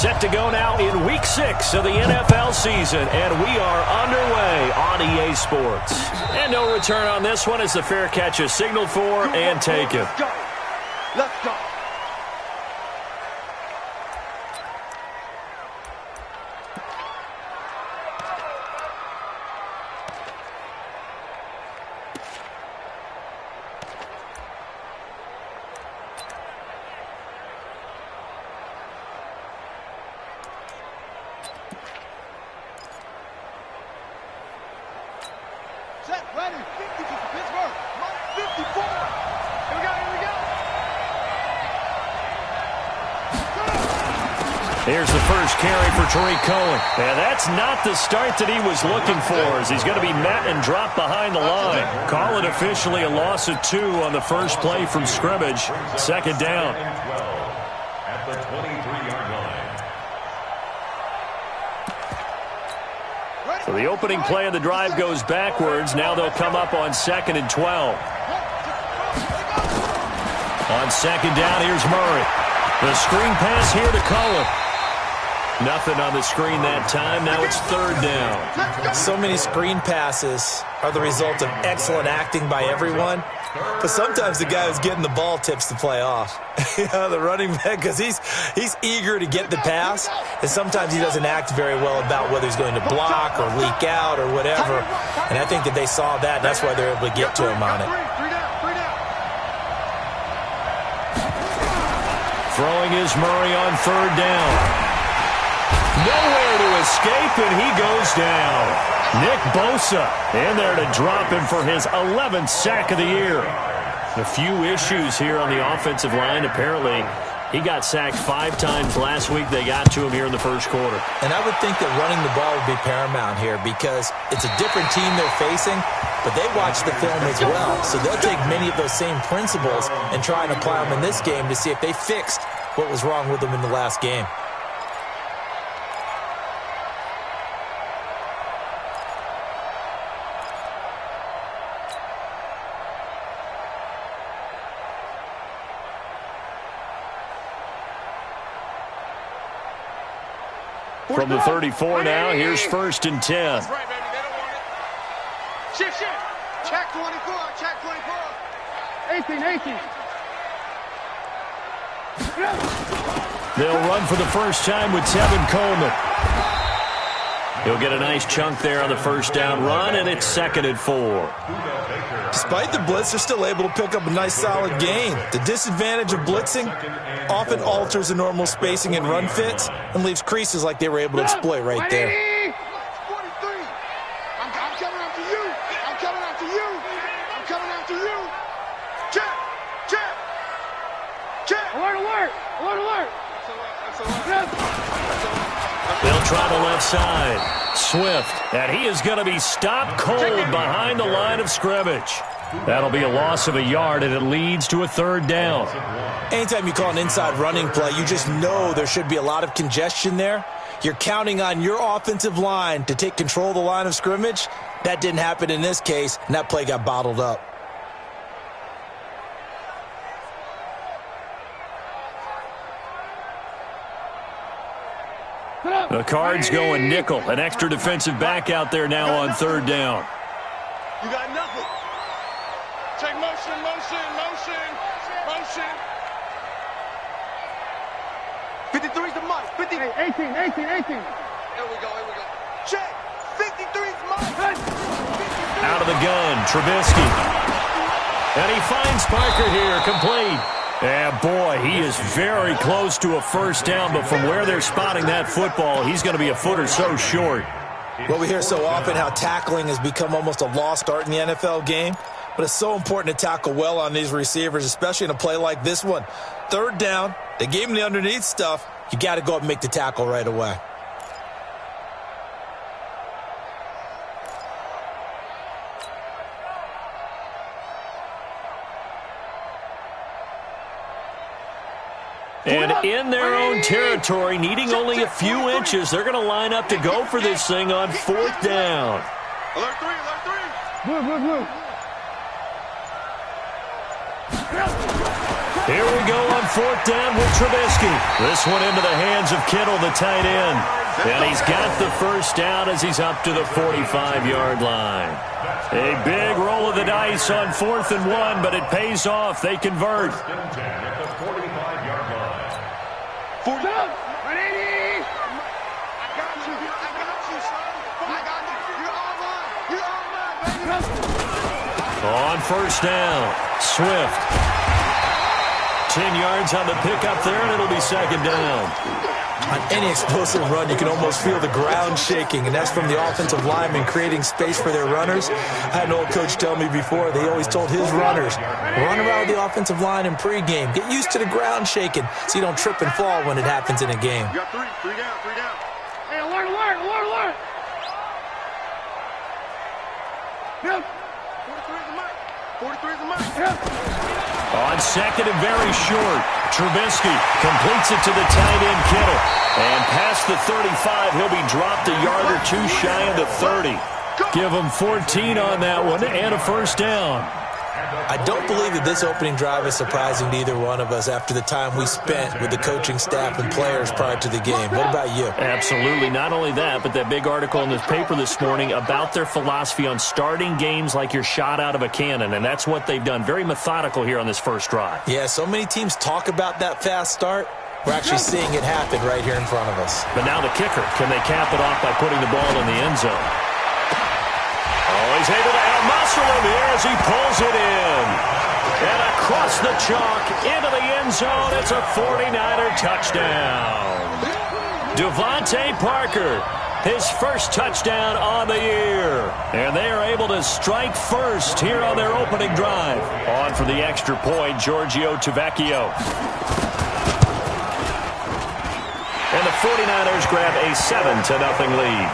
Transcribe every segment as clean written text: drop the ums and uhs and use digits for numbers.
Set to go now in Week 6 of the NFL season, and we are underway on EA Sports. And no return on this one as the fair catch is signaled for and taken. Let's go. Let's go. Set, ready, 50 to Pittsburgh, 54. Here we go, here we go. Here's the first carry for Tariq Cohen. And that's not the start that he was looking for, as he's going to be met and dropped behind the line. Call it officially a loss of 2 on the first play from scrimmage. Second down. At the 23-yard line. So the opening play of the drive goes backwards. Now they'll come up on 2nd and 12. On second down, here's Murray. The screen pass here to Cohen. Nothing on the screen that time. Now it's third down. So many screen passes are the result of excellent acting by everyone. But sometimes the guy who's getting the ball tips the play off. The running back, because he's eager to get the pass, and sometimes he doesn't act very well about whether he's going to block or leak out or whatever. And I think that they saw that, and that's why they're able to get to him on it. Throwing is Murray on third down. Nowhere to escape, and he goes down. Nick Bosa in there to drop him for his 11th sack of the year. A few issues here on the offensive line. Apparently, he got sacked 5 times last week. They got to him here in the first quarter. And I would think that running the ball would be paramount here because it's a different team they're facing, but they watch the film as well. So they'll take many of those same principles and try and apply them in this game to see if they fixed what was wrong with them in the last game. From the 34 now, here's 1st and 10. That's right, baby. They don't want it. Shift. Check 24. Check 24. 18. They'll run for the first time with Tevin Coleman. He'll get a nice chunk there on the first down run, and it's 2nd and 4. Despite the blitz, they're still able to pick up a nice solid gain. The disadvantage of blitzing often alters the normal spacing and run fits and leaves creases like they were able to exploit right there. 43. I'm coming after you. I'm coming after you. I'm coming after you. Check. Alert. They'll try the left side. Swift, and he is going to be stopped cold behind the line of scrimmage. That'll be a loss of a yard, and it leads to a third down. Anytime you call an inside running play, you just know there should be a lot of congestion there. You're counting on your offensive line to take control of the line of scrimmage. That didn't happen in this case, and that play got bottled up. The Cards going nickel. An extra defensive back out there now on third down. You got nothing. Check motion. 53's the mark. 18. Here we go. Check. 53's mark. Out of the gun, Trubisky. And he finds Parker here, complete. And boy, he is very close to a first down, but from where they're spotting that football, he's going to be a foot or so short. Well, we hear so often how tackling has become almost a lost art in the NFL game, but it's so important to tackle well on these receivers, especially in a play like this one. Third down, they gave him the underneath stuff. You got to go up and make the tackle right away. And in their own territory, needing only a few inches, they're going to line up to go for this thing on 4th down. Alert 3. Here we go on fourth down with Trubisky. This one into the hands of Kittle, the tight end. And he's got the first down as he's up to the 45-yard line. A big roll of the dice on 4th and 1, but it pays off. They convert. First and 10 at the 45-yard line. 40. 180. I got you. I got you, son. I got you. You're all mine. You're all mine, baby. On first down, Swift. 10 yards on the pickup there, and it'll be second down. On any explosive run, you can almost feel the ground shaking, and that's from the offensive linemen creating space for their runners. I had an old coach tell me before, they always told his runners, run around the offensive line in pregame. Get used to the ground shaking so you don't trip and fall when it happens in a game. You got three down. Hey, alert. Yeah. 43 is the mic. Yeah. On second and very short, Trubisky completes it to the tight end Kittle. And past the 35, he'll be dropped a yard or two shy of the 30. Give him 14 on that one and a first down. I don't believe that this opening drive is surprising to either one of us after the time we spent with the coaching staff and players prior to the game. What about you? Absolutely. Not only that, but that big article in the paper this morning about their philosophy on starting games like you're shot out of a cannon, and that's what they've done. Very methodical here on this first drive. Yeah, so many teams talk about that fast start. We're actually seeing it happen right here in front of us. But now the kicker. Can they cap it off by putting the ball in the end zone? Oh, he's able to out-muscle him here as he pulls it in. And across the chalk into the end zone. It's a 49er touchdown. Devontae Parker, his first touchdown on the year. And they are able to strike first here on their opening drive. On for the extra point, Giorgio Tavecchio. And the 49ers grab a 7-0 lead.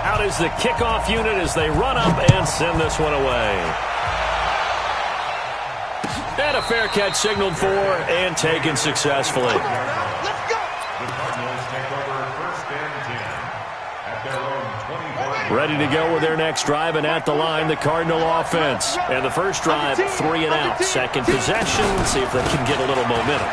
Out is the kickoff unit as they run up and send this one away. And a fair catch signaled for and taken successfully. The Cardinals take over first and 10 at their own 24. Ready to go with their next drive, and at the line, the Cardinal offense. And the first drive, 3 and out. Second possession, see if they can get a little momentum.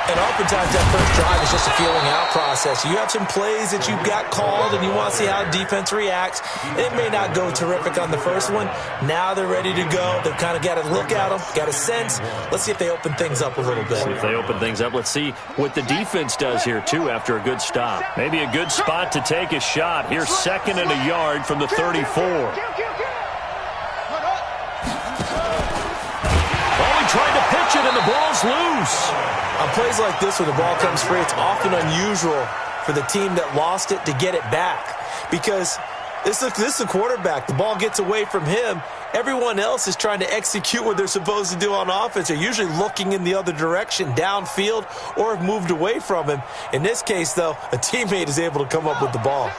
And oftentimes that first drive is just a feeling out process. You have some plays that you've got called and you want to see how defense reacts. It may not go terrific on the first one. Now they're ready to go. They've kind of got to look at them, got a sense. Let's see if they open things up a little bit. See if they open things up. Let's see what the defense does here, too, after a good stop. Maybe a good spot to take a shot. Here's second and a yard from the 34. Tried to pitch it, and the ball's loose. On plays like this where the ball comes free, it's often unusual for the team that lost it to get it back. Because this is the quarterback. The ball gets away from him. Everyone else is trying to execute what they're supposed to do on offense. They're usually looking in the other direction, downfield, or have moved away from him. In this case, though, a teammate is able to come up with the ball.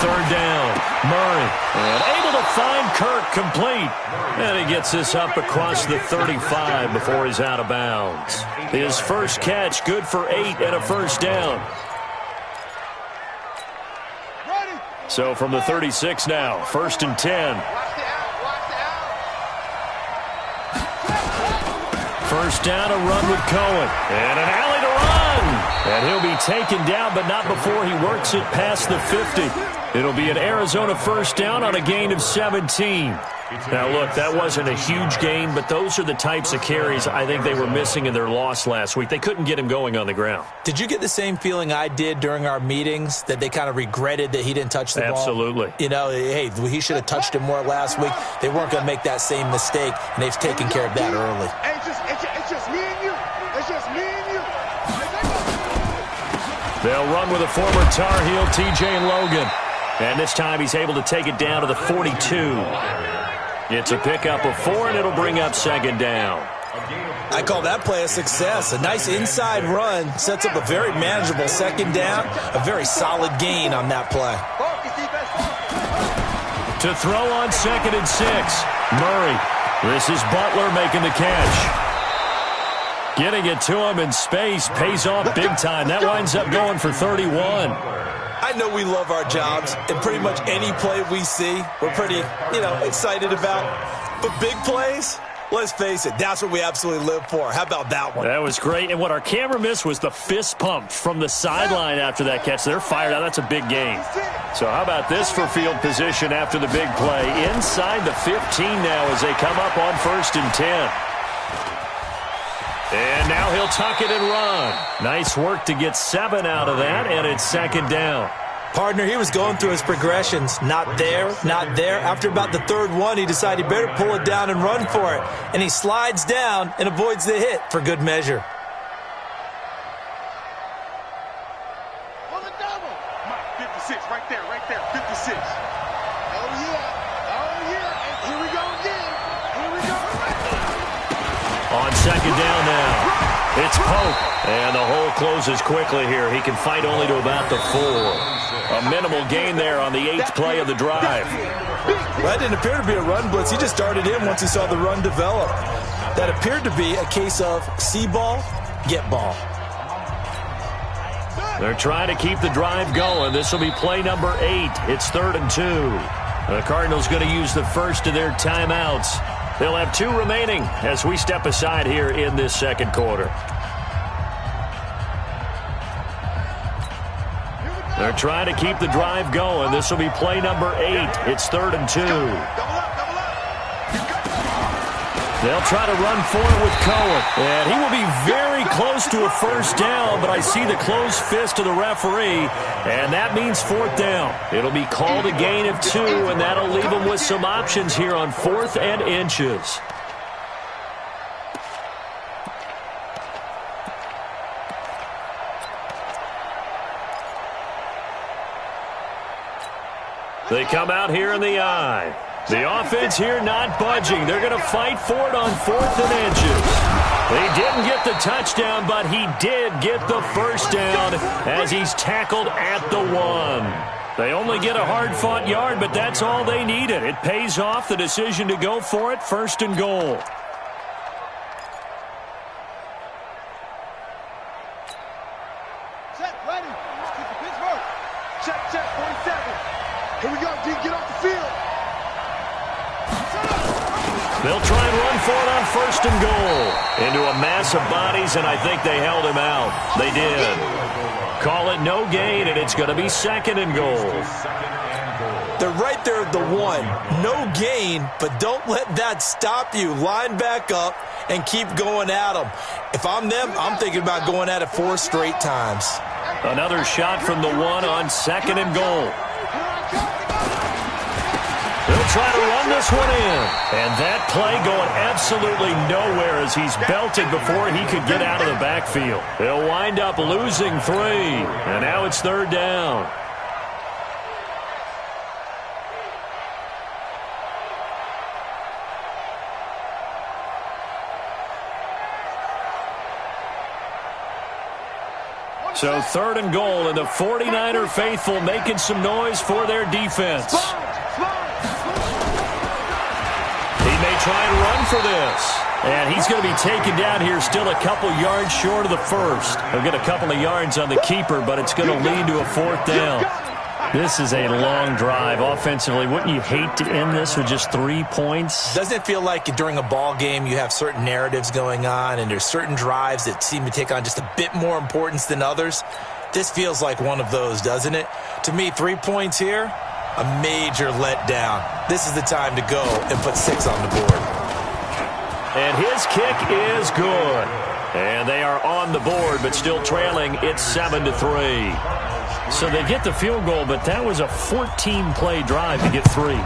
Third down, Murray, and able to find Kirk complete. And he gets this up across the 35 before he's out of bounds. His first catch, good for 8 and a first down. So from the 36 now, first and 10. First down, a run with Cohen, and an alley to run. And he'll be taken down, but not before he works it past the 50. It'll be an Arizona first down on a gain of 17. Now, look, that wasn't a huge gain, but those are the types of carries I think they were missing in their loss last week. They couldn't get him going on the ground. Did you get the same feeling I did during our meetings, that they kind of regretted that he didn't touch the ball? Absolutely. You know, hey, he should have touched it more last week. They weren't going to make that same mistake, and they've taken care of that early. Hey, it's just me and you. It's just me and you. They'll run with a former Tar Heel, T.J. Logan. And this time he's able to take it down to the 42. It's a pickup of 4, and it'll bring up second down. I call that play a success. A nice inside run sets up a very manageable second down. A very solid gain on that play. To throw on 2nd and 6. Murray. This is Butler making the catch. Getting it to him in space pays off big time. That winds up going for 31. I know we love our jobs, and pretty much any play we see, we're pretty, excited about. But big plays, let's face it, that's what we absolutely live for. How about that one? That was great. And what our camera missed was the fist pump from the sideline after that catch. They're fired out. That's a big gain. So how about this for field position after the big play? Inside the 15 now as they come up on 1st and 10. And now he'll tuck it and run. Nice work to get 7 out of that, and it's 2nd down. Partner, he was going through his progressions. Not there, not there. After about the 3rd one, he decided he better pull it down and run for it. And he slides down and avoids the hit for good measure. On the double. Mike, 56, right there, 56. Oh, yeah. And here we go again. On 2nd down now. It's Pope. And the hole closes quickly here. He can fight only to about the 4. A minimal gain there on the 8th play of the drive. Well, that didn't appear to be a run blitz. He just started in once he saw the run develop. That appeared to be a case of see ball, get ball. They're trying to keep the drive going. This will be play number 8. It's 3rd and 2. The Cardinals going to use the first of their timeouts. They'll have 2 remaining as we step aside here in this 2nd quarter. They're trying to keep the drive going. This will be play number 8. It's 3rd and 2. They'll try to run for it with Cohen. And he will be very close to a 1st down, but I see the closed fist of the referee, and that means 4th down. It'll be called a gain of 2, and that'll leave them with some options here on 4th and inches. They come out here in the I. The offense here not budging. They're going to fight for it on 4th and inches. They didn't get the touchdown, but he did get the 1st down as he's tackled at the 1. They only get a hard-fought yard, but that's all they needed. It pays off the decision to go for it, 1st and goal. Check, ready. Kick the Pittsburgh. Check, 47. Here we go, D. Get off the field. They'll try and run for it on 1st and goal. Into a mass of bodies, and I think they held him out. They did. Call it no gain, and it's going to be 2nd and goal. They're right there at the 1. No gain, but don't let that stop you. Line back up and keep going at them. If I'm them, I'm thinking about going at it 4 straight times. Another shot from the 1 on 2nd and goal. They'll try to run this one in. And that play going absolutely nowhere as he's belted before he could get out of the backfield. They'll wind up losing 3. And now it's 3rd down. So 3rd and goal, and the 49er faithful making some noise for their defense. He may try and run for this. And he's going to be taken down here still a couple yards short of the 1st. He'll get a couple of yards on the keeper, but it's going to lead to a 4th down. This is a long drive offensively. Wouldn't you hate to end this with just 3 points? Doesn't it feel like during a ball game you have certain narratives going on and there's certain drives that seem to take on just a bit more importance than others? This feels like one of those, doesn't it? To me, 3 points here, a major letdown. This is the time to go and put 6 on the board. And his kick is good. And they are on the board, but still trailing. It's 7-3. So they get the field goal, but that was a 14-play drive to get 3. You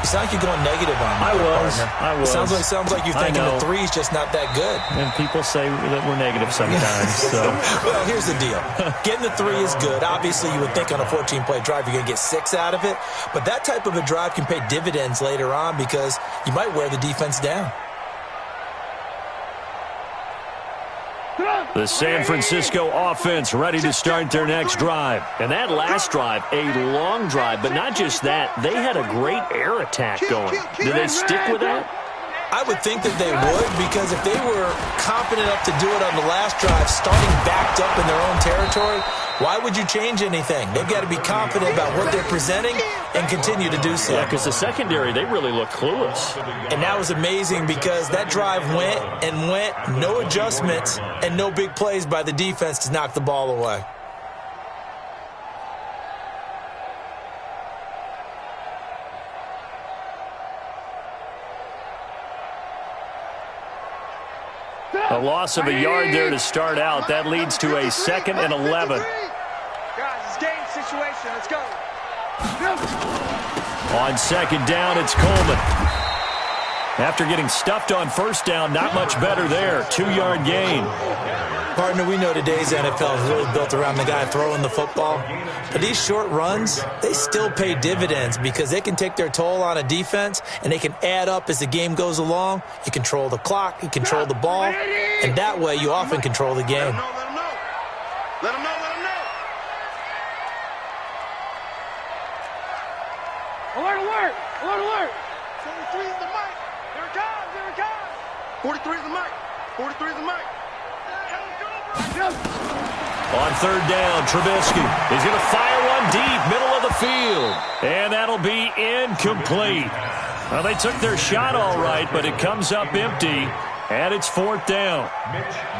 sound like you're going negative on me. I was. It sounds like you're thinking the 3 is just not that good. And people say that we're negative sometimes. So. Well, here's the deal. Getting the 3 is good. Obviously, you would think on a 14-play drive you're going to get 6 out of it. But that type of a drive can pay dividends later on because you might wear the defense down. The San Francisco offense ready to start their next drive. And that last drive, a long drive, but not just that. They had a great air attack going. Do they stick with that? I would think that they would, because if they were confident enough to do it on the last drive, starting backed up in their own territory, why would you change anything? They've got to be confident about what they're presenting and continue to do so. Yeah, because the secondary, they really look clueless. And that was amazing because that drive went and went, no adjustments, and no big plays by the defense to knock the ball away. A loss of a yard there to start out. That leads to a 2nd and 11. Guys, it's game situation. Let's go. On 2nd down, it's Coleman. After getting stuffed on 1st down, not much better there. 2-yard gain. Partner, we know today's NFL is really built around the guy throwing the football. But these short runs, they still pay dividends because they can take their toll on a defense and they can add up as the game goes along. You control the clock, you control the ball, and that way you often control the game. Let him know. Let him know. Alert. 43 is the mic. Here it comes. 43 is the mic. 43 is the mic. On 3rd down, Trubisky is going to fire one deep, middle of the field. And that'll be incomplete. Well, they took their shot all right, but it comes up empty. And it's 4th down.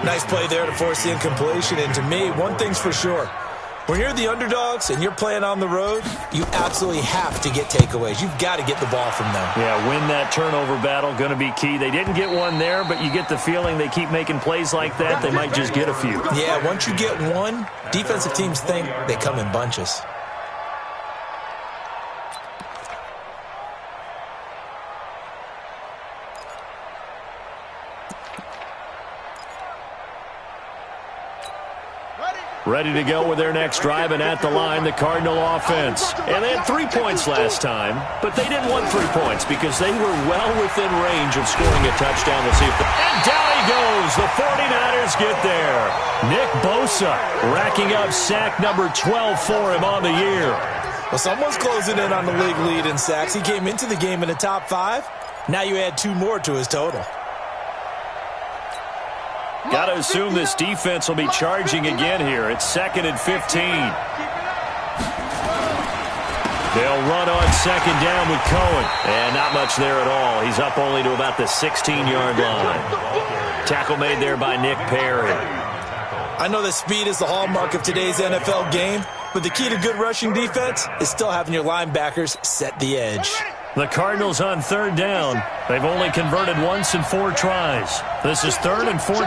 Nice play there to force the incompletion. And to me, one thing's for sure. When you're the underdogs and you're playing on the road, you absolutely have to get takeaways. You've got to get the ball from them. Yeah, win that turnover battle, going to be key. They didn't get one there, but you get the feeling they keep making plays like that, they might just get a few. Yeah, once you get one, defensive teams think they come in bunches. Ready to go with their next drive, and at the line, the Cardinal offense. And they had 3 points last time, but they didn't want 3 points because they were well within range of scoring a touchdown. We'll see if and down he goes. The 49ers get there. Nick Bosa racking up sack number 12 for him on the year. Well, someone's closing in on the league lead in sacks. He came into the game in the top 5. Now you add 2 more to his total. Got to assume this defense will be charging again here. It's 2nd and 15. They'll run on 2nd down with Cohen. And not much there at all. He's up only to about the 16-yard line. Tackle made there by Nick Perry. I know that speed is the hallmark of today's NFL game, but the key to good rushing defense is still having your linebackers set the edge. The Cardinals on 3rd down. They've only converted once in 4 tries. This is 3rd and 14.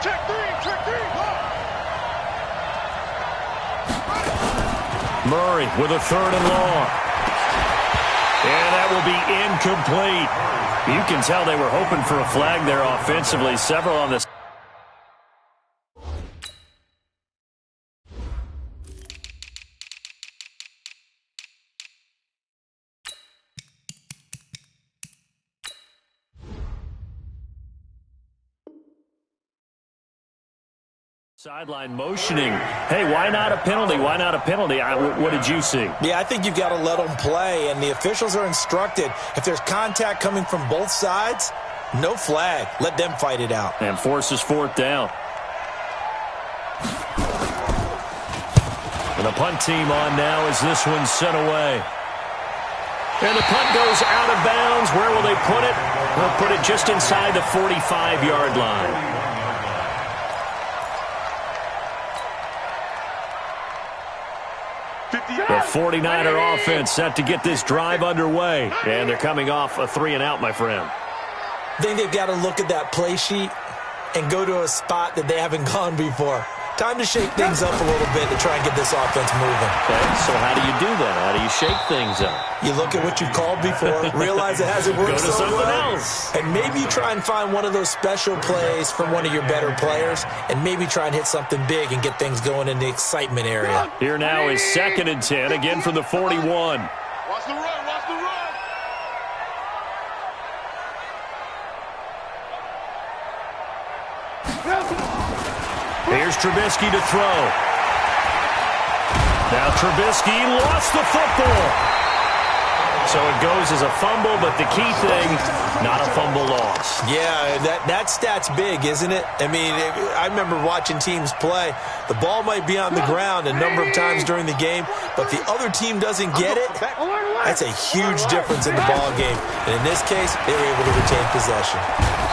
Check 3. Murray with a 3rd and long. And that will be incomplete. You can tell they were hoping for a flag there offensively. Several on this. Sideline motioning. Hey, why not a penalty? Why not a penalty? What did you see? Yeah, I think you've got to let them play, and the officials are instructed. If there's contact coming from both sides, no flag. Let them fight it out. And forces 4th down. And the punt team on now as this one's sent away. And the punt goes out of bounds. Where will they put it? They'll put it just inside the 45-yard line. The 49er offense set to get this drive underway. And they're coming off a 3-and-out, my friend. I think they've got to look at that play sheet and go to a spot that they haven't gone before. Time to shake things up a little bit to try and get this offense moving. Okay, so how do you do that? How do you shake things up? You look at what you've called before, realize it hasn't worked Go to so something well, else. and maybe you try and find one of those special plays from one of your better players, and maybe try and hit something big and get things going in the excitement area. Here now is 2nd and 10, again from the 41. Watch the run. Here's Trubisky to throw. Now Trubisky lost the football. So it goes as a fumble, but the key thing, not a fumble loss. Yeah, that stat's big, isn't it? I mean, I remember watching teams play. The ball might be on the ground a number of times during the game, but the other team doesn't get it. That's a huge difference in the ball game. And in this case, they were able to retain possession.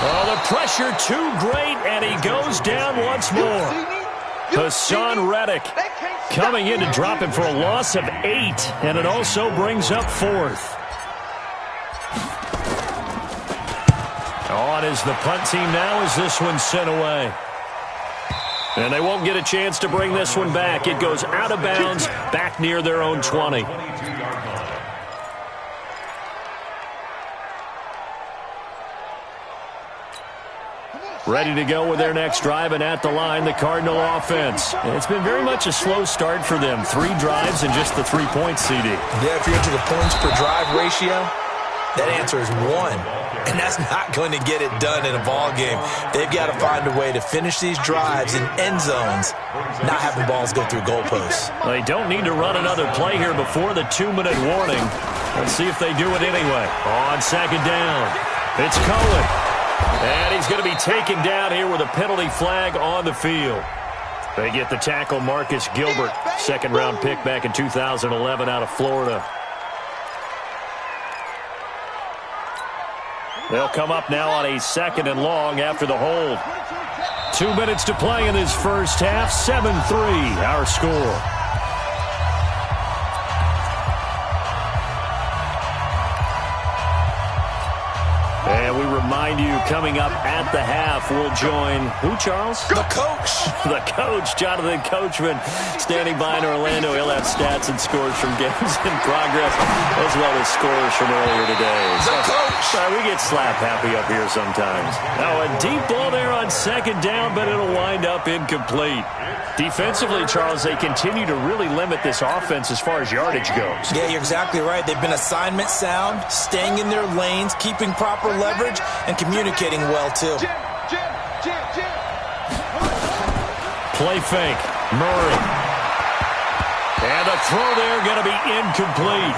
Oh, the pressure too great, and he goes down once more. Hassan Reddick coming in to drop him for a loss of 8, and it also brings up 4th. On is the punt team now as this one's sent away. And they won't get a chance to bring this one back. It goes out of bounds, back near their own 20. Ready to go with their next drive, and at the line, the Cardinal offense. And it's been very much a slow start for them. 3 drives and just the 3 points, CD. Yeah, if you're into the points per drive ratio, that answer is 1. And that's not going to get it done in a ball game. They've got to find a way to finish these drives in end zones, not having balls go through goalposts. They don't need to run another play here before the 2-minute warning. Let's see if they do it anyway. On second down, it's Cohen. And he's going to be taken down here with a penalty flag on the field. They get the tackle, Marcus Gilbert, second-round pick back in 2011 out of Florida. They'll come up now on a 2nd and long after the hold. 2 minutes to play in this first half. 7-3, our score. And we remind you, coming up at the half, we'll join who, Charles? The coach. The coach, Jonathan Coachman, standing by in Orlando. He'll have stats and scores from games in progress, as well as scores from earlier today. The coach. We get slap happy up here sometimes. Now, a deep ball there on second down, but it'll wind up incomplete. Defensively, Charles, they continue to really limit this offense as far as yardage goes. Yeah, you're exactly right. They've been assignment sound, staying in their lanes, keeping proper leverage, and communicating well, too. Play fake. Murray. And a throw there going to be incomplete.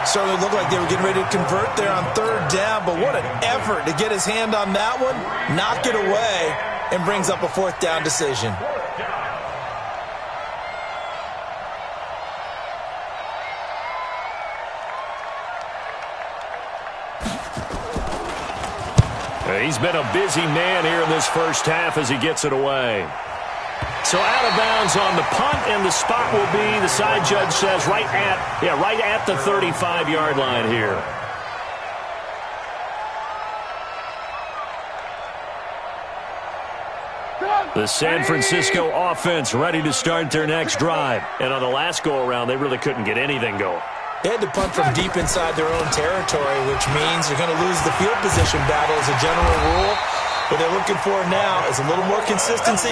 Certainly looked like they were getting ready to convert there on third down, but what an effort to get his hand on that one, knock it away, and brings up a 4th down decision. He's been a busy man here in this first half as he gets it away. So out of bounds on the punt, and the spot will be, the side judge says, right at the 35-yard line here. The San Francisco offense ready to start their next drive. And on the last go-around, they really couldn't get anything going. They had to punt from deep inside their own territory, which means they're going to lose the field position battle as a general rule. What they're looking for now is a little more consistency,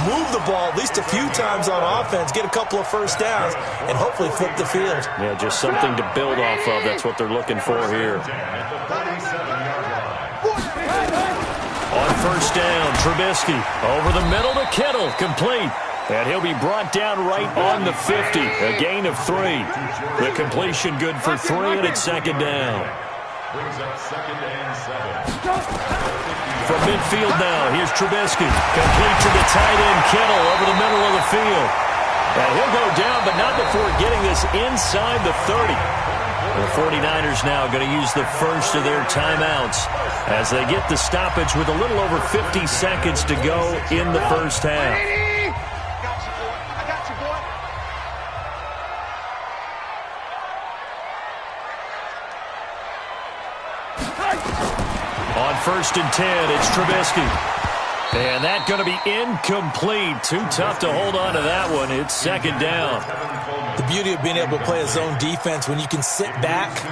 move the ball at least a few times on offense, get a couple of first downs, and hopefully flip the field. Yeah, just something to build off of. That's what they're looking for here. On first down, Trubisky over the middle to Kittle, complete. And he'll be brought down right on the 50, a gain of 3. The completion good for 3, and it's second down. Brings up 2nd and 7. From midfield now, here's Trubisky. Complete to the tight end, Kittle, over the middle of the field. And he'll go down, but not before getting this inside the 30. The 49ers now going to use the first of their timeouts as they get the stoppage with a little over 50 seconds to go in the first half. On 1st and 10, it's Trubisky. And that's going to be incomplete. Too tough to hold on to that one. It's second down. The beauty of being able to play a zone defense, when you can sit back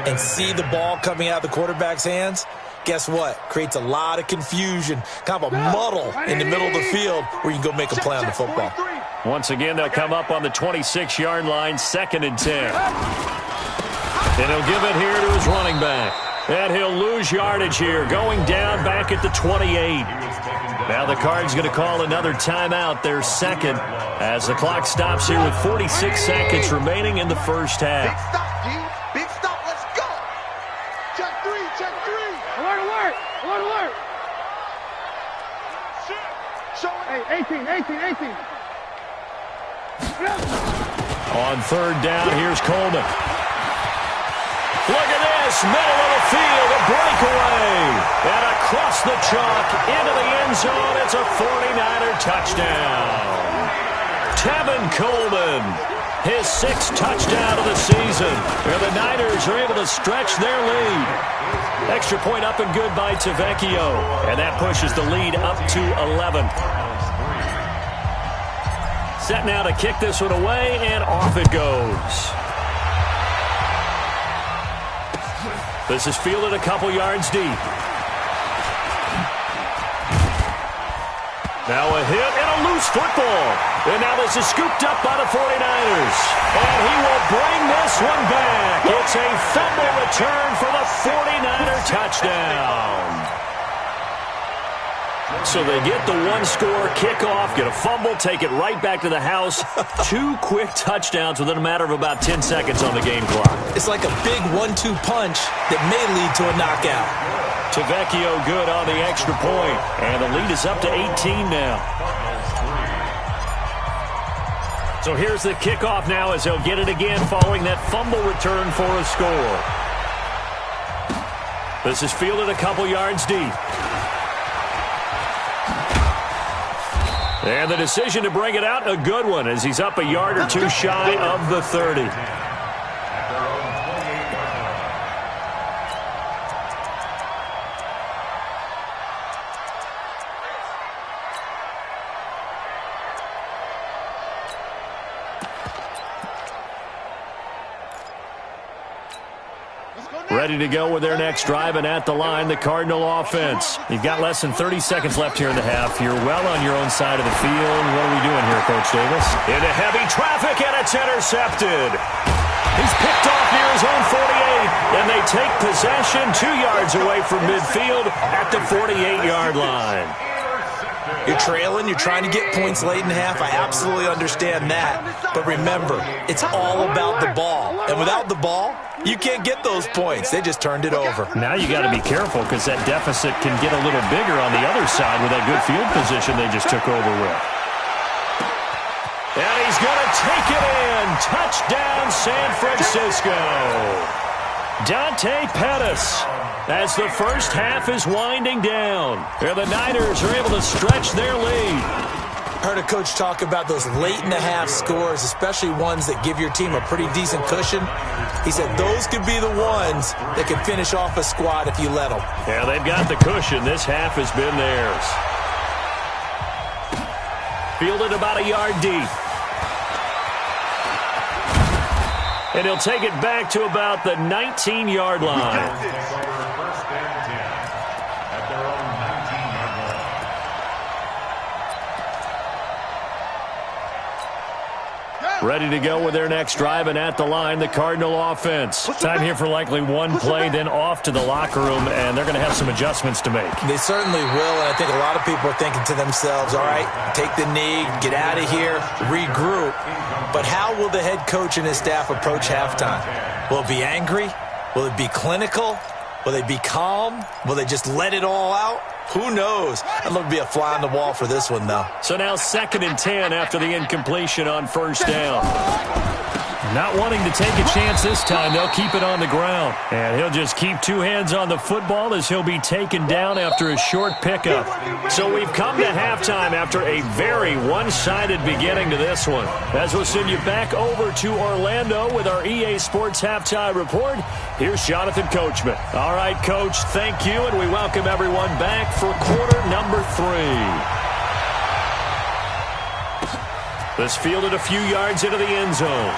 and see the ball coming out of the quarterback's hands, guess what? Creates a lot of confusion, kind of a muddle in the middle of the field where you can go make a play on the football. Once again, they'll come up on the 26-yard line, 2nd and 10. And he'll give it here to his running back. And he'll lose yardage here, going down back at the 28. Now the Cards going to call another timeout, their second, as the clock stops here with 46 seconds remaining in the first half. Big stop, D. Big stop. Let's go. Check three. Check three. Alert, alert. Alert, alert. Show it. Hey, 18. On third down, here's Coleman. Look at this, middle of the field, a breakaway. And across the chalk, into the end zone, it's a 49er touchdown. Tevin Coleman, his 6th touchdown of the season. And the Niners are able to stretch their lead. Extra point up and good by Tavecchio. And that pushes the lead up to 11. Set now to kick this one away, and off it goes. This is fielded a couple yards deep. Now a hit and a loose football. And now this is scooped up by the 49ers. And he will bring this one back. It's a fumble return for the 49er touchdown. So they get the one-score kickoff, get a fumble, take it right back to the house. 2 quick touchdowns within a matter of about 10 seconds on the game clock. It's like a big 1-2 punch that may lead to a knockout. Tavecchio good on the extra point, and the lead is up to 18 now. So here's the kickoff now as he'll get it again following that fumble return for a score. This is fielded a couple yards deep. And the decision to bring it out, a good one, as he's up a yard or 2 shy of the 30. Ready to go with their next drive, and at the line, the Cardinal offense. You've got less than 30 seconds left here in the half. You're well on your own side of the field. What are we doing here, Coach Davis? Into heavy traffic, and it's intercepted. He's picked off near his own 48, and they take possession 2 yards away from midfield at the 48-yard line. You're trailing, you're trying to get points late in half. I absolutely understand that. But remember, it's all about the ball. And without the ball, you can't get those points. They just turned it over. Now you got to be careful because that deficit can get a little bigger on the other side with that good field position they just took over with. And he's going to take it in. Touchdown, San Francisco. Dante Pettis, as the first half is winding down. And the Niners are able to stretch their lead. Heard a coach talk about those late-in-the-half scores, especially ones that give your team a pretty decent cushion. He said those could be the ones that could finish off a squad if you let them. Yeah, they've got the cushion. This half has been theirs. Fielded about a yard deep. And he'll take it back to about the 19-yard line. Ready to go with their next drive, and at the line, the Cardinal offense. Time here for likely one play, then off to the locker room, and they're going to have some adjustments to make. They certainly will, and I think a lot of people are thinking to themselves, all right, take the knee, get out of here, regroup. But how will the head coach and his staff approach halftime? Will it be angry? Will it be clinical? Will they be calm? Will they just let it all out? Who knows? I'd love to be a fly on the wall for this one, though. So now 2nd and 10 after the incompletion on first down. Not wanting to take a chance this time, they'll keep it on the ground. And he'll just keep 2 hands on the football as he'll be taken down after a short pickup. So we've come to halftime after a very one-sided beginning to this one. As we'll send you back over to Orlando with our EA Sports Halftime Report, here's Jonathan Coachman. All right, Coach, thank you, and we welcome everyone back for quarter number 3. This fielded a few yards into the end zone.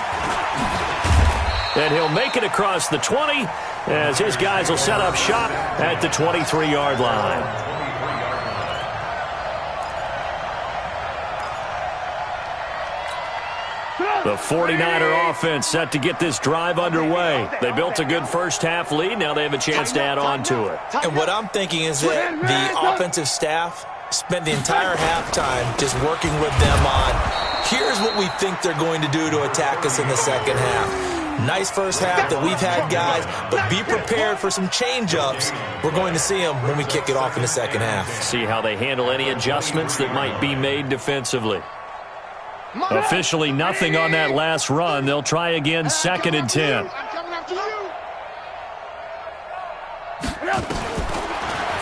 And he'll make it across the 20 as his guys will set up shop at the 23-yard line. The 49er offense set to get this drive underway. They built a good first half lead. Now they have a chance to add on to it. And what I'm thinking is that the offensive staff spent the entire halftime just working with them on, here's what we think they're going to do to attack us in the second half. Nice first half that we've had, guys, but be prepared for some change-ups. We're going to see them when we kick it off in the second half. See how they handle any adjustments that might be made defensively. Officially nothing on that last run. They'll try again, 2nd and 10. I'm coming after you.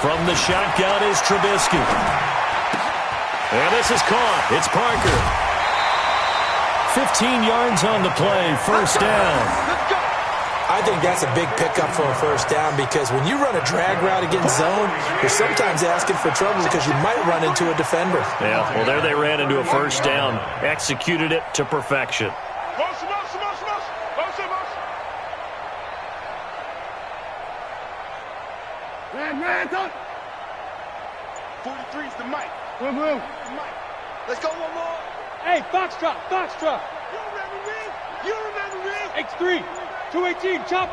From the shotgun is Trubisky. And this is caught. It's Parker. 15 yards on the play, first down. Let's go. I think that's a big pickup for a first down because when you run a drag route against zone, you're sometimes asking for trouble because you might run into a defender. Yeah, well, there they ran into a first down. Executed it to perfection. Motion, motion, motion, motion. Motion, motion. Man, talk. 43's the mic. Move. The mic. Let's go one more. Hey, foxtrot. You remember me? X3, 218, chop.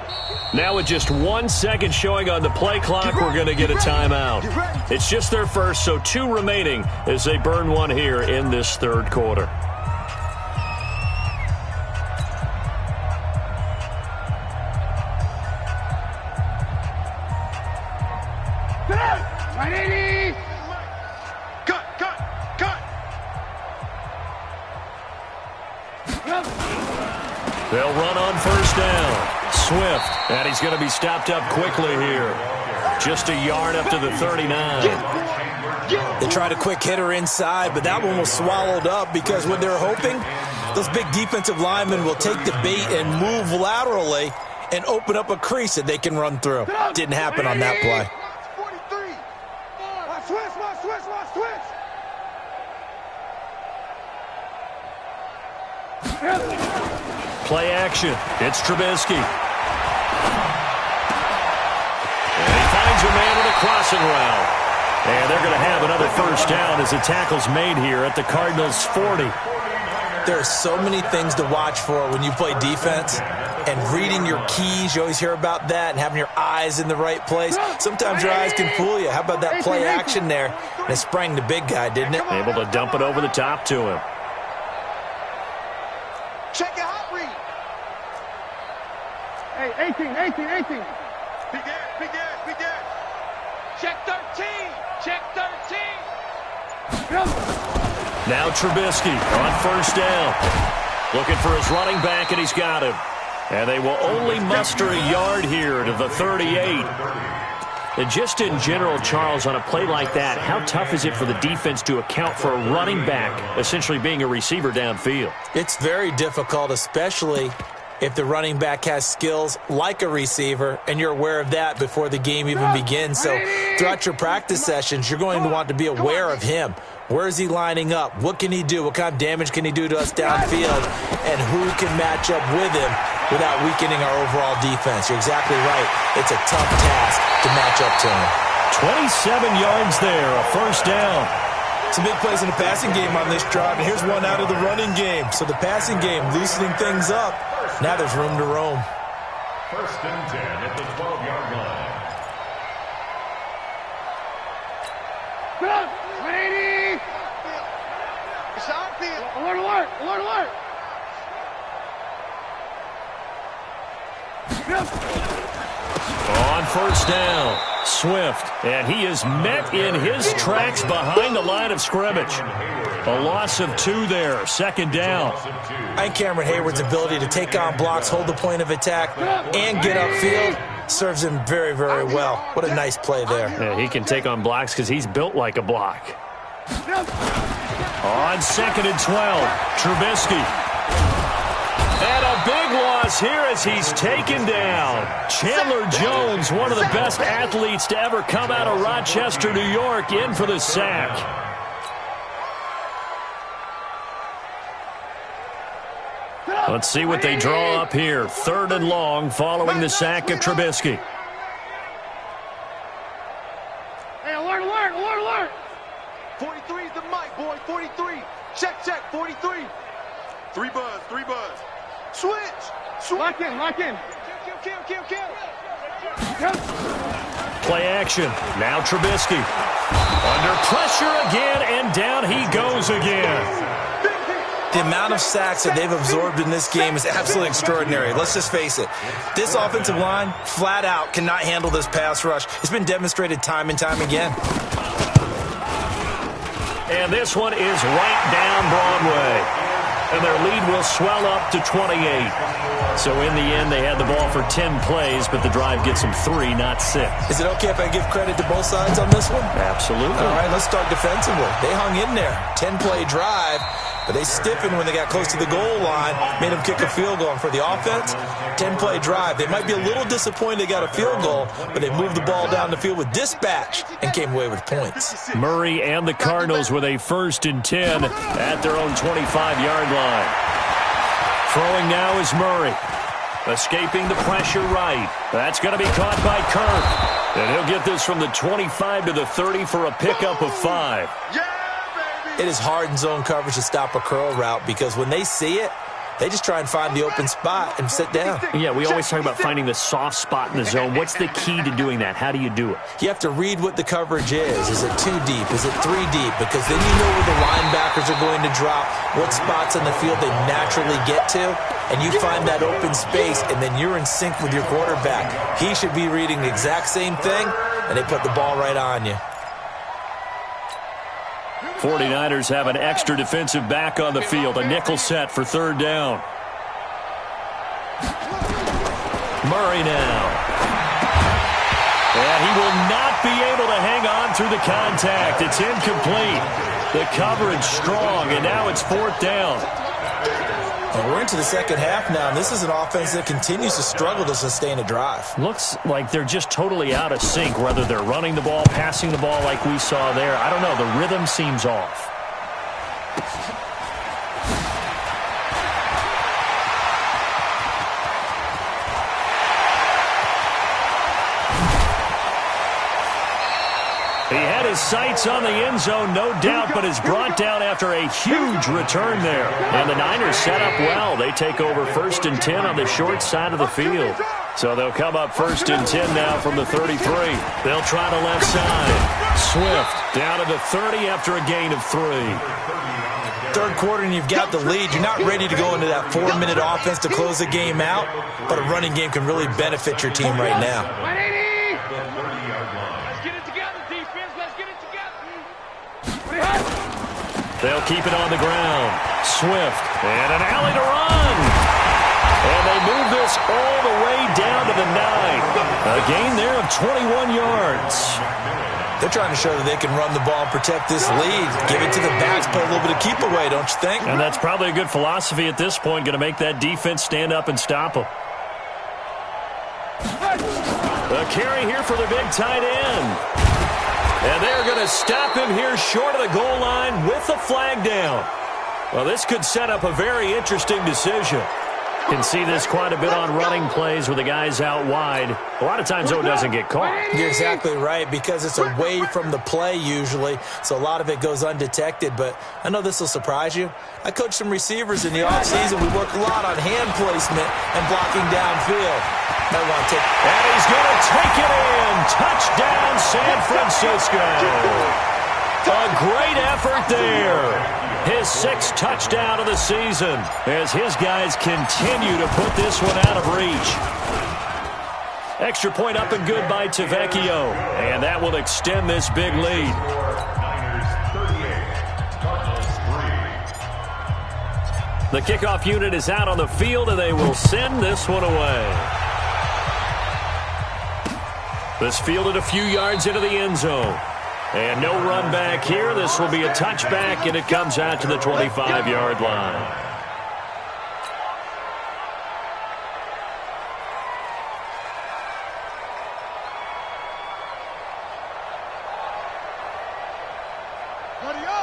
Now with just 1 second showing on the play clock, we're going to get a timeout. It's just their first, so 2 remaining as they burn one here in this third quarter. Right, 80. Cut. They'll run on first down. Swift, and he's going to be stopped up quickly here. Just a yard up to the 39. They tried a quick hitter inside, but that one was swallowed up because what they're hoping, those big defensive linemen will take the bait and move laterally and open up a crease that they can run through. Didn't happen on that play. 43. Switch. Play action. It's Trubisky. And he finds a man with a crossing route. And they're going to have another first down as the tackle's made here at the Cardinals' 40. There are so many things to watch for when you play defense. And reading your keys, you always hear about that, and having your eyes in the right place. Sometimes your eyes can fool you. How about that play action there? And it sprang the big guy, didn't it? Able to dump it over the top to him. Check it out, read. Hey, 18. Big ass. Check 13. Now Trubisky on first down. Looking for his running back, and he's got him. And they will only muster a yard here to the 38. And just in general, Charles, on a play like that, how tough is it for the defense to account for a running back essentially being a receiver downfield? It's very difficult, especially if the running back has skills like a receiver, and you're aware of that before the game even begins. So throughout your practice sessions, you're going to want to be aware of him. Where is he lining up? What can he do? What kind of damage can he do to us downfield? And who can match up with him without weakening our overall defense? You're exactly right. It's a tough task to match up to him. 27 yards there, a first down. Some big plays in the passing game on this drive, and here's one out of the running game. So the passing game loosening things up. Now there's room to roam. 1st and 10 at the 12-yard line. 180. It's outfield. Alert. On first down, Swift, and he is met in his tracks behind the line of scrimmage. A loss of 2 there, 2nd down. I think Cameron Hayward's ability to take on blocks, hold the point of attack, and get upfield serves him very, very well. What a nice play there. Yeah, he can take on blocks because he's built like a block. On 2nd and 12, Trubisky. And a big loss here as he's taken down. Chandler Jones, one of the best athletes to ever come out of Rochester, New York, in for the sack. Let's see what they draw up here. 3rd and long following the sack of Trubisky. Hey, alert. 43 is the mic, boy. 43. Check, 43. 3 buzz. Switch. Lock in. Kill. Yep. Play action. Now Trubisky. Under pressure again, and down he goes again. The amount of sacks that they've absorbed in this game is absolutely extraordinary. Let's just face it. This offensive line, flat out, cannot handle this pass rush. It's been demonstrated time and time again. And this one is right down Broadway. And their lead will swell up to 28. So in the end, they had the ball for 10 plays, but the drive gets them 3, not 6. Is it okay if I give credit to both sides on this one? Absolutely. All right, let's start defensively. They hung in there. 10-play drive, but they stiffened when they got close to the goal line, made them kick a field goal. And for the offense, 10-play drive. They might be a little disappointed they got a field goal, but they moved the ball down the field with dispatch and came away with points. Murray and the Cardinals with a 1st and 10 at their own 25-yard line. Throwing now is Murray. Escaping the pressure right. That's going to be caught by Kirk. And he'll get this from the 25 to the 30 for a pickup of 5. It is hard in zone coverage to stop a curl route because when they see it, they just try and find the open spot and sit down. Yeah, we always talk about finding the soft spot in the zone. What's the key to doing that? How do you do it? You have to read what the coverage is. Is it 2 deep? Is it 3 deep? Because then you know where the linebackers are going to drop, what spots on the field they naturally get to, and you find that open space, and then you're in sync with your quarterback. He should be reading the exact same thing, and they put the ball right on you. 49ers have an extra defensive back on the field. A nickel set for 3rd down. Murray now. And he will not be able to hang on through the contact. It's incomplete. The coverage strong, and now it's 4th down. And we're into the second half now, and this is an offense that continues to struggle to sustain a drive. Looks like they're just totally out of sync, whether they're running the ball, passing the ball like we saw there. I don't know. The rhythm seems off. He had his sights on the end zone, no doubt, but is brought down after a huge return there. And the Niners set up well. They take over 1st and 10 on the short side of the field. So they'll come up 1st and 10 now from the 33. They'll try the left side. Swift down to the 30 after a gain of 3. Third quarter and you've got the lead. You're not ready to go into that 4-minute offense to close the game out, but a running game can really benefit your team right now. 180. They'll keep it on the ground. Swift, and an alley to run. And they move this all the way down to the 9. A gain there of 21 yards. They're trying to show that they can run the ball and protect this lead. Give it to the backs, play a little bit of keep away, don't you think? And that's probably a good philosophy at this point, going to make that defense stand up and stop them. A carry here for the big tight end. And they're going to stop him here short of the goal line with the flag down. Well, this could set up a very interesting decision. Can see this quite a bit on running plays with the guys out wide. A lot of times, though, it doesn't get caught. You're exactly right, because it's away from the play usually, so a lot of it goes undetected. But I know this will surprise you. I coached some receivers in the offseason. We work a lot on hand placement and blocking downfield. And he's going to take it in. Touchdown, San Francisco. A great effort there. His 6th touchdown of the season as his guys continue to put this one out of reach. Extra point up and good by Tavecchio. And that will extend this big lead. The kickoff unit is out on the field, and they will send this one away. This fielded a few yards into the end zone. And no run back here. This will be a touchback, and it comes out to the 25-yard line.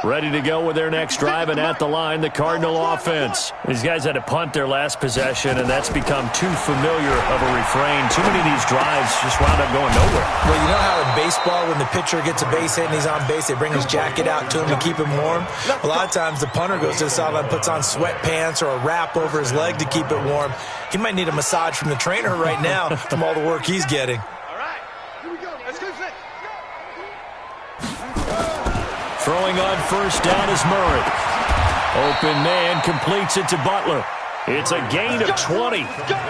Ready to go with their next drive, and at the line, the Cardinal offense. These guys had to punt their last possession, and that's become too familiar of a refrain. Too many of these drives just wound up going nowhere. Well, you know how in baseball, when the pitcher gets a base hit and he's on base, they bring his jacket out to him to keep him warm? A lot of times, the punter goes to the sideline, puts on sweatpants or a wrap over his leg to keep it warm. He might need a massage from the trainer right now from all the work he's getting. All right, here we go. Let's go. Throwing on first down is Murray. Open man completes it to Butler. It's a gain of 20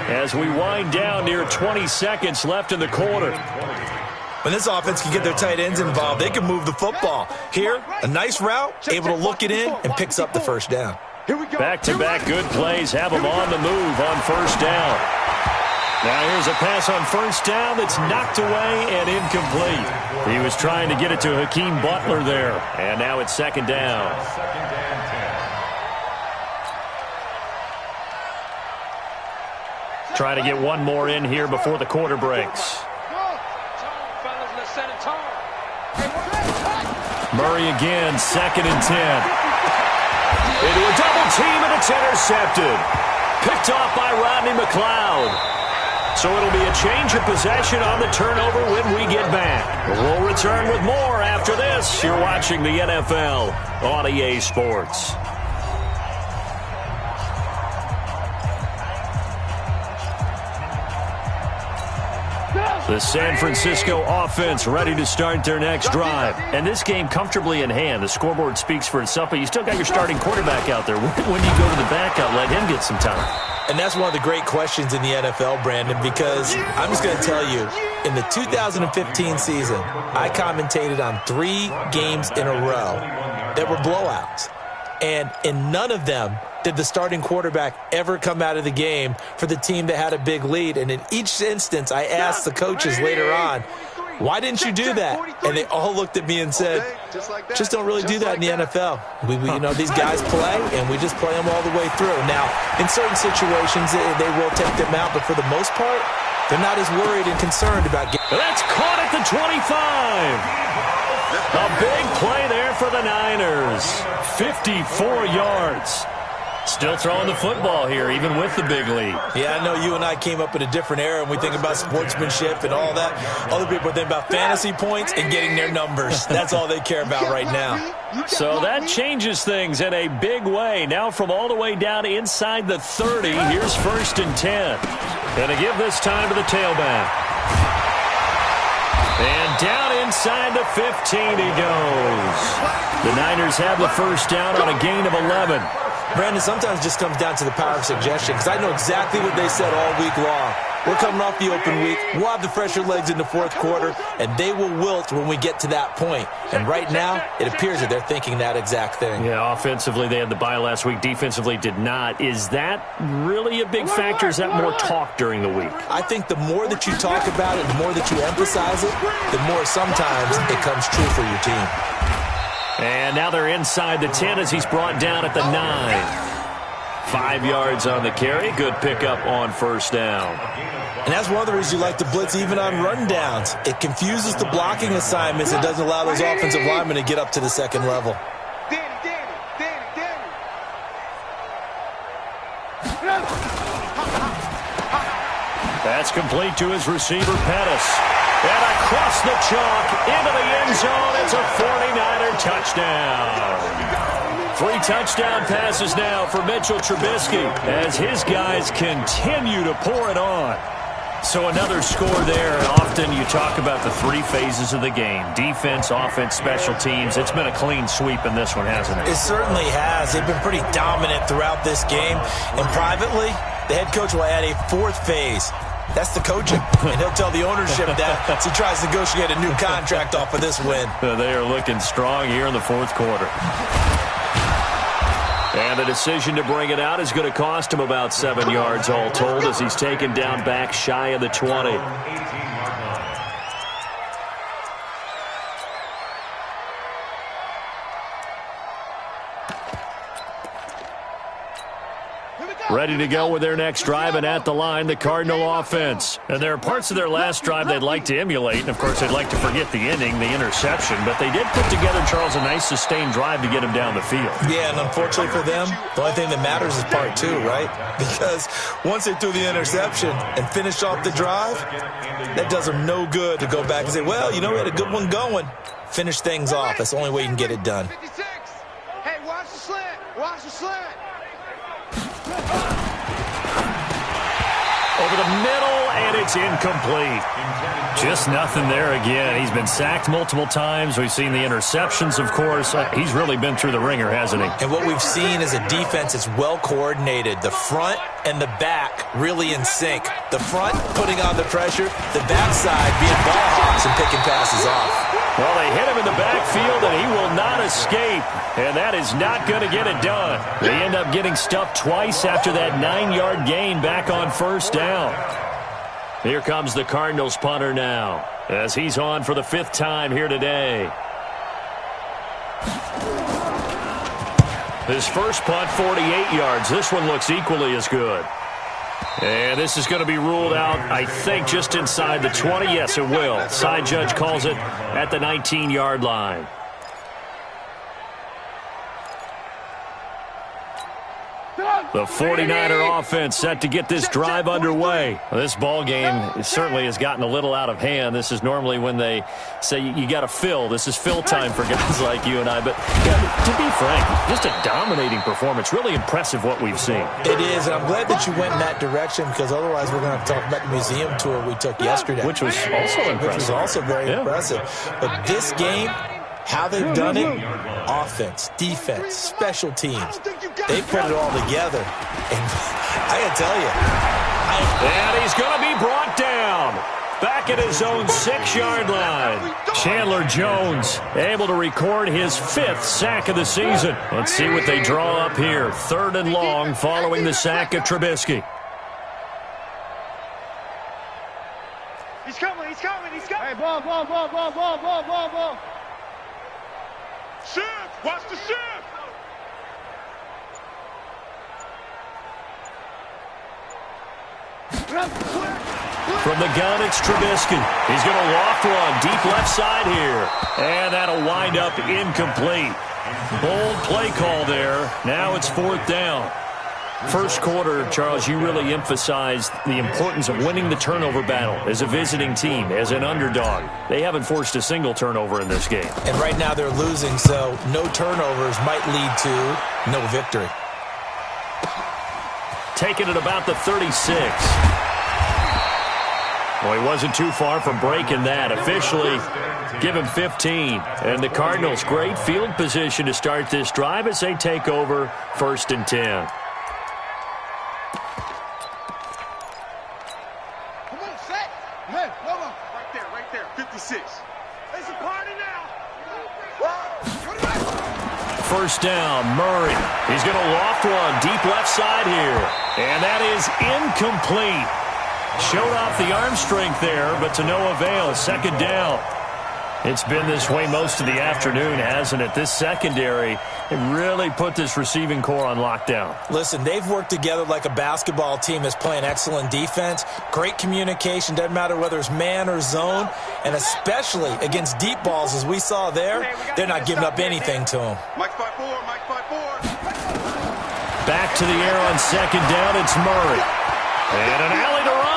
as we wind down near 20 seconds left in the quarter. When this offense can get their tight ends involved, they can move the football. Here, a nice route, able to look it in, and picks up the first down. Back-to-back good plays have them on the move on first down. Now here's a pass on first down that's knocked away and incomplete. He was trying to get it to Hakeem Butler there, and now it's second down. Trying to get one more in here before the quarter breaks. Murray again, 2nd and 10. Into a double team, and it's intercepted. Picked off by Rodney McLeod. So it'll be a change of possession on the turnover when we get back. We'll return with more after this. You're watching the NFL on EA Sports. The San Francisco offense ready to start their next drive. And this game comfortably in hand. The scoreboard speaks for itself, but you still got your starting quarterback out there. When you go to the backup, let him get some time. And that's one of the great questions in the NFL, Brandon, because I'm just going to tell you, in the 2015 season, I commentated on 3 games in a row that were blowouts. And in none of them did the starting quarterback ever come out of the game for the team that had a big lead. And in each instance, I asked the coaches later on, why didn't you do that? And they all looked at me and said, just don't really do that in the NFL. These guys play, and we just play them all the way through. Now, in certain situations, they will take them out, but for the most part, they're not as worried and concerned about getting. That's caught at the 25. A big play there for the Niners. 54 yards. Still throwing the football here, even with the big lead. Yeah, I know you and I came up in a different era, and we think about sportsmanship and all that. Other people think about fantasy points and getting their numbers. That's all they care about right now. So that changes things in a big way. Now from all the way down inside the 30, here's 1st and 10. Gonna give this time to the tailback. And down inside the 15 he goes. The Niners have the first down on a gain of 11. Brandon, sometimes it just comes down to the power of suggestion, because I know exactly what they said all week long. We're coming off the open week. We'll have the fresher legs in the fourth quarter, and they will wilt when we get to that point. And right now, it appears that they're thinking that exact thing. Yeah, offensively, they had the bye last week. Defensively, did not. Is that really a big factor? Is that more talk during the week? I think the more that you talk about it, the more that you emphasize it, the more sometimes it comes true for your team. And now they're inside the 10 as he's brought down at the 9. 5 yards on the carry. Good pickup on first down. And that's one of the reasons you like to blitz even on rundowns. It confuses the blocking assignments. It doesn't allow those offensive linemen to get up to the second level. That's complete to his receiver, Pettis. And across the chalk into the end zone. It's a 49er touchdown. 3 touchdown passes now for Mitchell Trubisky as his guys continue to pour it on. So another score there. And often you talk about the 3 phases of the game. Defense, offense, special teams. It's been a clean sweep in this one, hasn't it? It certainly has. They've been pretty dominant throughout this game. And privately, the head coach will add a 4th phase. That's the coaching. And he'll tell the ownership that as he tries to negotiate a new contract off of this win. They are looking strong here in the fourth quarter. And the decision to bring it out is going to cost him about 7 yards all told as he's taken down back shy of the 20. Ready to go with their next drive, and at the line, the Cardinal offense. And there are parts of their last drive they'd like to emulate, and of course they'd like to forget the ending, the interception. But they did put together, Charles, a nice sustained drive to get him down the field. Yeah, and unfortunately for them, the only thing that matters is part 2, right? Because once they threw the interception and finished off the drive, that does them no good to go back and say, well, you know, we had a good one going. Finish things off. That's the only way you can get it done. Hey, watch the slant. Watch the slant. over the middle, and it's incomplete. Just nothing there again. He's been sacked multiple times. We've seen the interceptions, of course. He's really been through the ringer, hasn't he? And what we've seen is a defense that's well coordinated. The front and the back really in sync. The front putting on the pressure, the backside being ball hawks and picking passes off. Well, they hit him in the backfield, and he will not escape. And that is not going to get it done. They end up getting stuffed twice after that 9-yard gain back on first down. Here comes the Cardinals punter now, as he's on for the 5th time here today. His first punt, 48 yards. This one looks equally as good. And this is going to be ruled out, I think, just inside the 20. Yes, it will. Side judge calls it at the 19-yard line. The 49er offense set to get this drive underway. This ball game certainly has gotten a little out of hand. This is normally when they say you got to fill. This is fill time for guys like you and I. But yeah, to be frank, just a dominating performance. Really impressive what we've seen. It is, and I'm glad that you went in that direction because otherwise we're going to have to talk about the museum tour we took yesterday. Which was also impressive. Which was also very impressive. But this game, how they've done it, offense, defense, special teams, they put it all together. And I got to tell you. And he's going to be brought down. Back at his own 6-yard line. Chandler Jones able to record his 5th sack of the season. Let's see what they draw up here. 3rd and long following the sack of Trubisky. He's coming, he's coming, he's coming. Hey, ball, ball, ball, ball, ball, ball, ball, ball. Shift, watch the shift. From the gun, it's Trubisky. He's going to loft one deep left side here. And that'll wind up incomplete. Bold play call there. Now it's 4th down. First quarter, Charles, you really emphasized the importance of winning the turnover battle as a visiting team, as an underdog. They haven't forced a single turnover in this game. And right now they're losing, so no turnovers might lead to no victory. Taking it about the 36. Well, he wasn't too far from breaking that. Officially, give him 15. And the Cardinals, great field position to start this drive as they take over 1st and 10. Come on, set. Hey, hold on. Right there, 56. It's a party now. First down, Murray. He's going to loft one deep left side here. And that is incomplete. Showed off the arm strength there, but to no avail. 2nd down. It's been this way most of the afternoon, hasn't it? This secondary, it really put this receiving core on lockdown. Listen, they've worked together like a basketball team that's playing excellent defense. Great communication, doesn't matter whether it's man or zone, and especially against deep balls, as we saw there, they're not giving up anything to them. Mike 5-4, Mike 5-4. Back to the air on 2nd down, it's Murray. And an alley to run.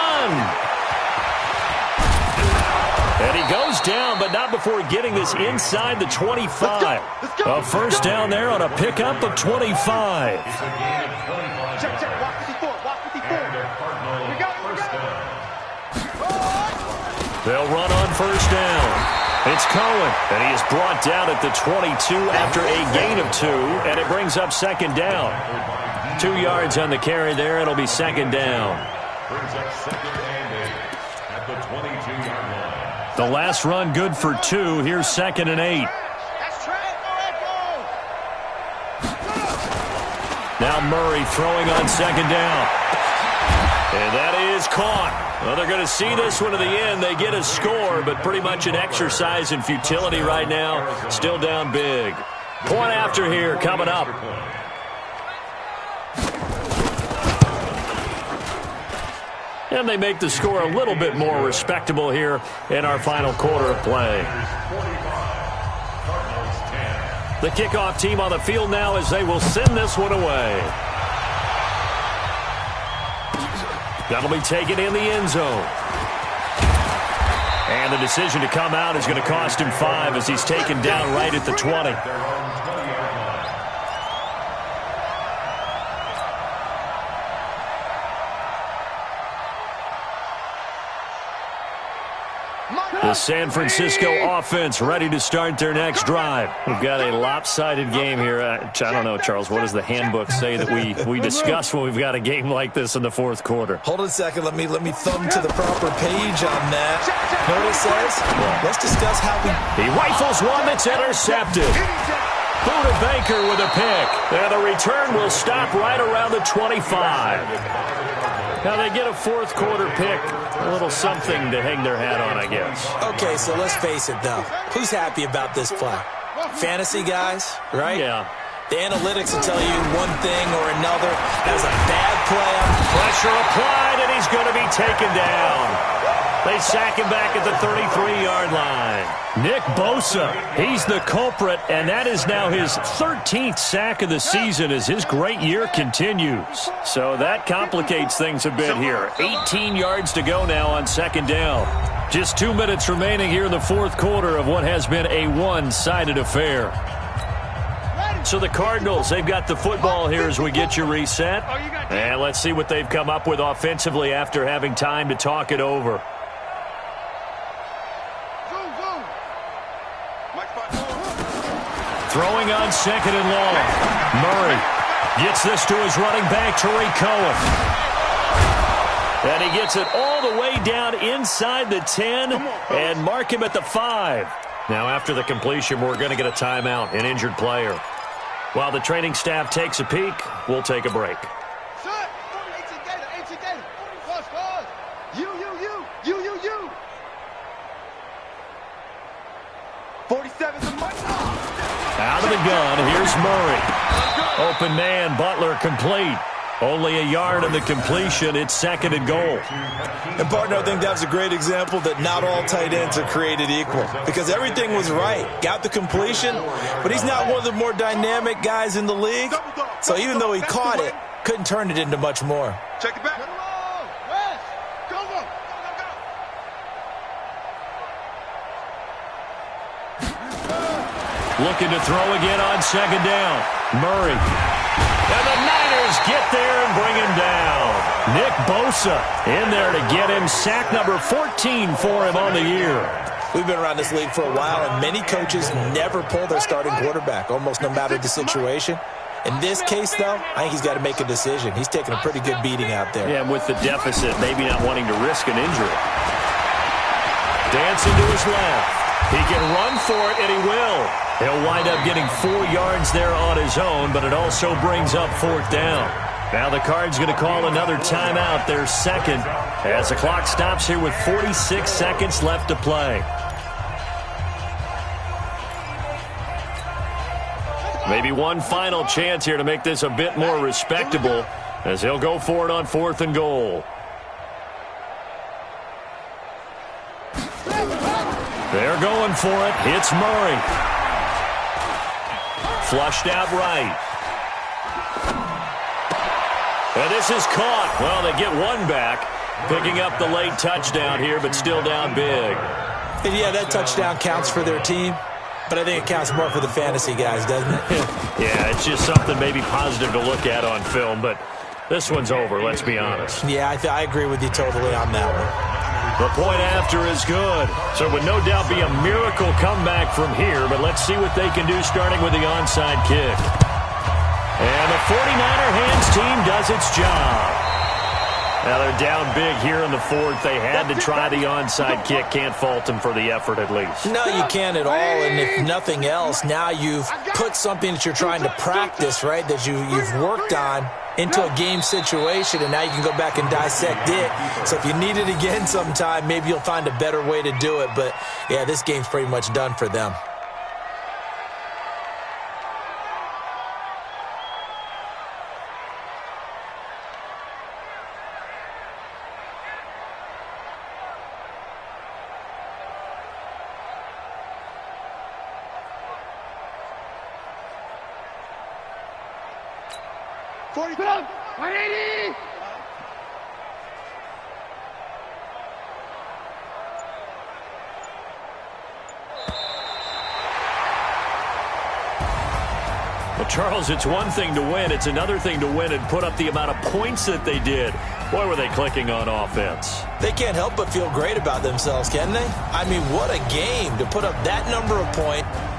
And he goes down, but not before getting this inside the 25. A first down there on a pickup of 25. Check, walk 54, walk 54. We got it. They'll run on first down. It's Cohen, and he is brought down at the 22 after a gain of 2, and it brings up 2nd down. 2 yards on the carry there. It'll be 2nd down. Brings up 2nd and 8 at the 22-yard line. The last run good for 2. Here's 2nd and 8. That's track. Now Murray throwing on 2nd down. And that is caught. Well, they're going to see this one to the end. They get a score, but pretty much an exercise in futility right now. Still down big. Point after here coming up. And they make the score a little bit more respectable here in our final quarter of play. The kickoff team on the field now as they will send this one away. That'll be taken in the end zone. And the decision to come out is going to cost him 5 as he's taken down right at the 20. The San Francisco offense ready to start their next drive. We've got a lopsided game here. I don't know, Charles, what does the handbook say that we discuss when we've got a game like this in the fourth quarter? Hold on a second. Let me thumb to the proper page on that. Know what it says? Let's discuss how we... He rifles one that's intercepted. Buda Baker with a pick. And the return will stop right around the 25. Now they get a fourth quarter pick. A little something to hang their hat on, I guess. Okay, so let's face it, though. Who's happy about this play? Fantasy guys, right? Yeah. The analytics will tell you one thing or another. That was a bad play. Pressure applied, and he's going to be taken down. They sack him back at the 33-yard line. Nick Bosa, he's the culprit, and that is now his 13th sack of the season as his great year continues. So that complicates things a bit here. 18 yards to go now on second down. Just 2 minutes remaining here in the fourth quarter of what has been a one-sided affair. So the Cardinals, they've got the football here as we get you reset. And let's see what they've come up with offensively after having time to talk it over. Throwing on second and long. Murray gets this to his running back, Tariq Cohen. And he gets it all the way down inside the 10 and mark him at the 5. Now after the completion, we're going to get a timeout, an injured player. While the training staff takes a peek, we'll take a break. You. 47's a mic. Out of the gun, here's Murray. Open man, Butler complete. Only a yard on the completion. It's second and goal. And, partner, I think that's a great example that not all tight ends are created equal. Because everything was right. Got the completion, but he's not one of the more dynamic guys in the league. So even though he caught it, couldn't turn it into much more. Check it back. Looking to throw again on second down. Murray. And the Niners get there and bring him down. Nick Bosa in there to get him. Sack number 14 for him on the year. We've been around this league for a while, and many coaches never pull their starting quarterback, almost no matter the situation. In this case, though, I think he's got to make a decision. He's taking a pretty good beating out there. Yeah, and with the deficit, maybe not wanting to risk an injury. Dancing to his left. He can run for it, and he will. He'll wind up getting 4 yards there on his own, but it also brings up fourth down. Now the Cards going to call another timeout, their second, as the clock stops here with 46 seconds left to play. Maybe one final chance here to make this a bit more respectable as he'll go for it on fourth and goal. They're going for it. It's Murray. Flushed out right. And this is caught. Well, they get one back. Picking up the late touchdown here, but still down big. And yeah, that touchdown counts for their team, but I think it counts more for the fantasy guys, doesn't it? Yeah, it's just something maybe positive to look at on film, but this one's over, let's be honest. Yeah, I agree with you totally on that one. The point after is good. So it would no doubt be a miracle comeback from here, but let's see what they can do starting with the onside kick. And the 49er hands team does its job. Now they're down big here in the fourth. They had to try the onside kick. Can't fault them for the effort at least. No, you can't at all. And if nothing else, now you've put something that you're trying to practice, right, that you've worked on into a game situation, and now you can go back and dissect it. So if you need it again sometime, maybe you'll find a better way to do it. But, yeah, this game's pretty much done for them. Charles, it's one thing to win. It's another thing to win and put up the amount of points that they did. Boy, were they clicking on offense. they can't help but feel great about themselves, can they? I mean, what a game to put up that number of points.